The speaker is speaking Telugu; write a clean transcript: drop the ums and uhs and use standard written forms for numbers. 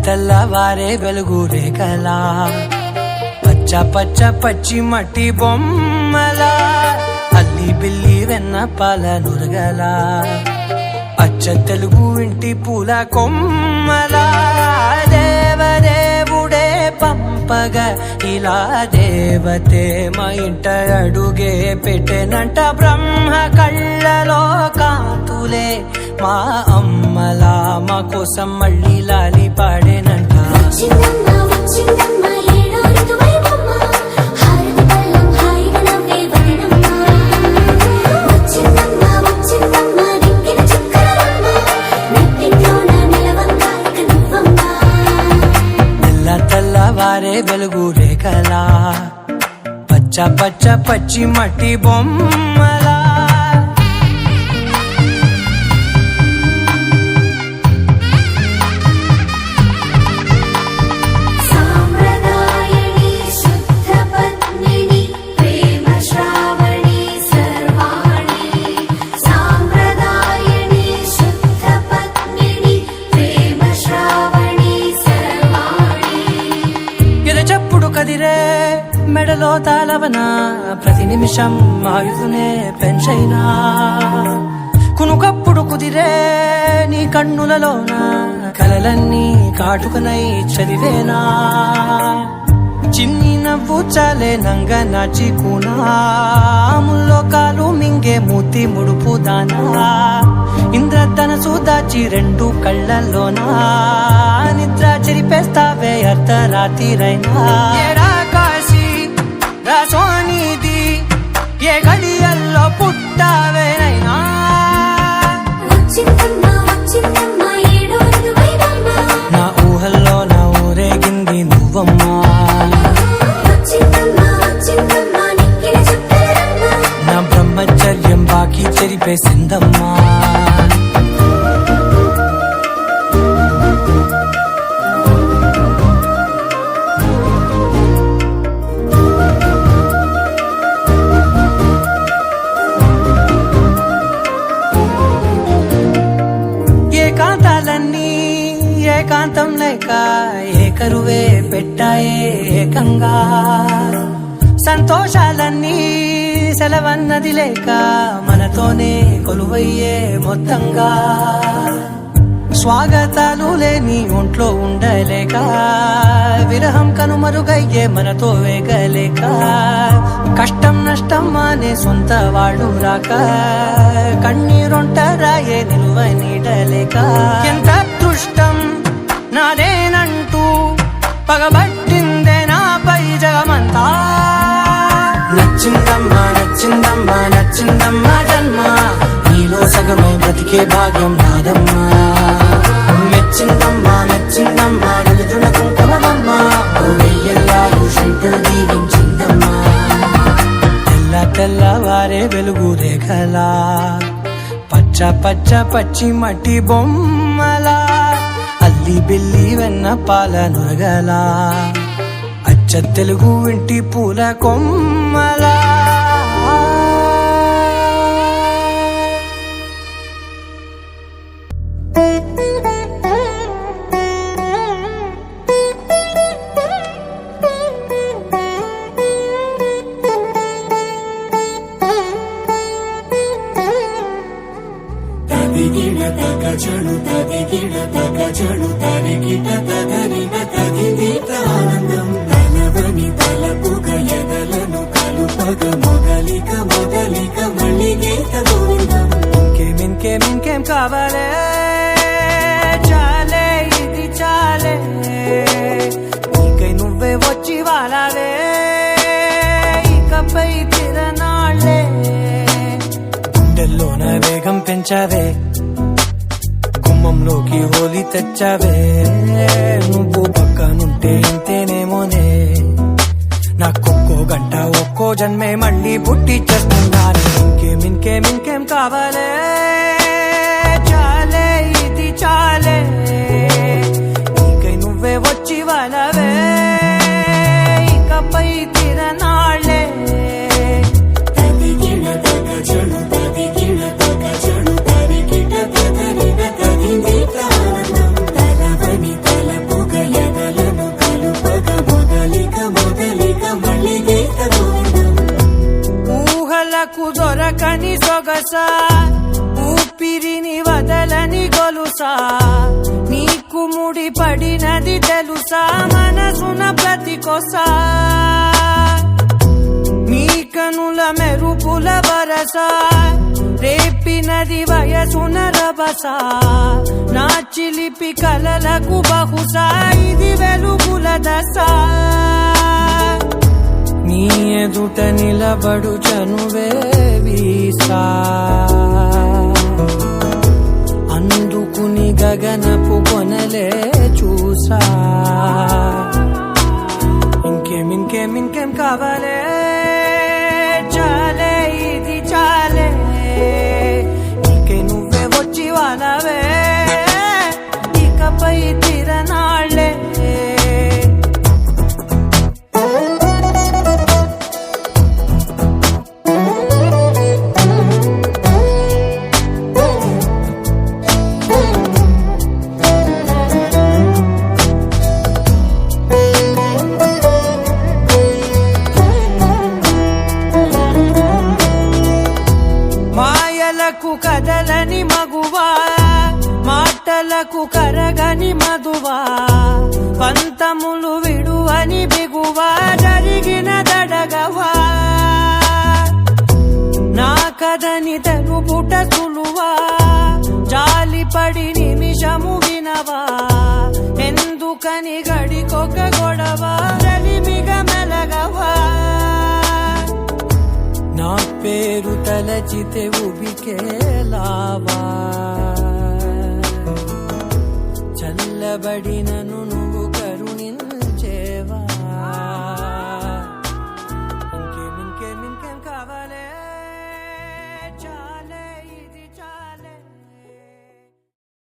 తెల్లవారే వెలుగు రేఖలా పచ్చ పచ్చ పచ్చి మట్టి బొమ్మలా అల్లి బిల్లి వెన్న పాల నురగలా అచ్చ తెలుగు ఇంటి పూల కొమ్మలా దేవదేవుడే పంపగా ఇలా దేవతే మా ఇంట అడుగే పెట్టెనంట బ్రహ్మ కళ్ళలో కాంతులే మా అమ్మలా మా కోసం మళ్ళీ లాలి పాడేనంట తెల్లవారే వెలుగు రేఖలా పచ్చ పచ్చ పచ్చి మట్టి బొమ్మలా కదిరే మెడలో తాళవన ప్రతి నిమిషం ఆయుధునే పెంచైనా కునుకప్పుడు కుదిరే నీ కన్నులలోన కలలన్నీ కాటుకనై చదివేనా చిన్ని నవ్వు చాలే నంగ నాచి కూనాముల్లో కాలు మింగే మూతి ముడుపు దానా ఇంద్రధనసు దాచి రెండు కళ్ళల్లోనా నిద్ర చెరిపేస్తావే అర్ధరాత్రిరైనా ఏడా కాశీ రాసోనిది ఏ గడియల్లో పుట్టావేనైనా నా ఊహల్లో నా ఊరేగింది నువ్వమ్మా నా బ్రహ్మచర్యం బాకీ చెరిపేసిందమ్మా ఏకాంతాలన్నీ ఏకాంతం లేక ఏకరువే పెట్టాయే ఏకంగా సంతోషాలన్నీ సెలవన్నది లేక మనతోనే కొలువయ్యే మొత్తంగా స్వాగతాలు లేని ఒంట్లో ఉండలేక విరహం కనుమరుగయ్యే మనతో వేగలేక కష్టం నష్టం అనే సొంత వాడు రాక కన్నీరొంటరాయే నిలువ నీడలేక ఎంత అదృష్టం నాదేనంటూ పగబట్టిందే నాపై జగమంతా నచ్చిందమ్మా నచ్చిందమ్మా నచ్చిందమ్మా జన్మ నీలో సగమై బ్రతికే భాగ్యం నాదమ్మా మెచ్చిందమ్మా మెచ్చిందమ్మా నిలుదున కుంకుమమ్మా వెయ్యల్లాలు శంకరు దీవించిందమ్మా తెల్లవారే వెలుగు రేఖలా పచ్చ పచ్చ పచ్చి మట్టి బొమ్మలా అల్లి బిల్లి వెన్న పాల నురగలా అచ్చ తెలుగు ఇంటి పూల కొమ్మలా తగజడు తదిగిడ తగజడు తరిగిట తగరిన తదిదీత ఆనందం తలవని తలపుగ ఎదలను కలుపగ మొదలిక మొదలిక మళ్ళీ గీత గోవిందం ఇంకేం కావాలే చాలే ఇది చాలే నీకై నువ్వే వచ్చి వాడాలే ఇకపై తిరనాళ్ళే గుండెల్లోన వేగం పెంచావే గుమ్మంలోకి హోలీ తెచ్చావే నువ్వు పక్కనుంటే ఇంతేనేమోనే నాకొక్కో గంట ఒక్కో జన్మే మళ్ళీ పుట్టి చేస్తున్నాను ఇంకేం కావాలే చాలే ఇది చాలే నీకై నువ్వే వచ్చి వాళ్ళవే ఇకపై తిరనాళ్ళే తదిగిడ తగజడు తదిగిడ తగజడు తరిగిట తగరిన తదిదీత ఆనందం తలవని తలపుగ శ్వాస ఊపిరిని వదలని గొలుసా నీకు ముడి పడినది తెలుసా మనసున ప్రతి కొసా నీ కనుల మెరుపుల వరస రేపినది వయసున రభస నా చిలిపి కలలకు బహుశా ఇది వెలుగుల దశ నీ ఎదుట నిలబడు చనువే వీసా అందుకుని గగనపు కొనలే చూసా ఇంకేం కావాలే చాలే ఇది చాలే నీకే నువ్వే వచ్చి వానవే ఇకపై తిరనాళ్ళే మాయలకు కదలని మగువా మాటలకు కరగని మధువా పంతములు విడువని బిగువా జరిగిన దడగవా నా కథని తెలుపుట సులువా జాలిపడి నిమిషము వినవా ఎందుకని గడికొక గొడవ రలిమిగ మెలగవా నా పేరు తలచితే ఉబికేలావా చల్లబడినను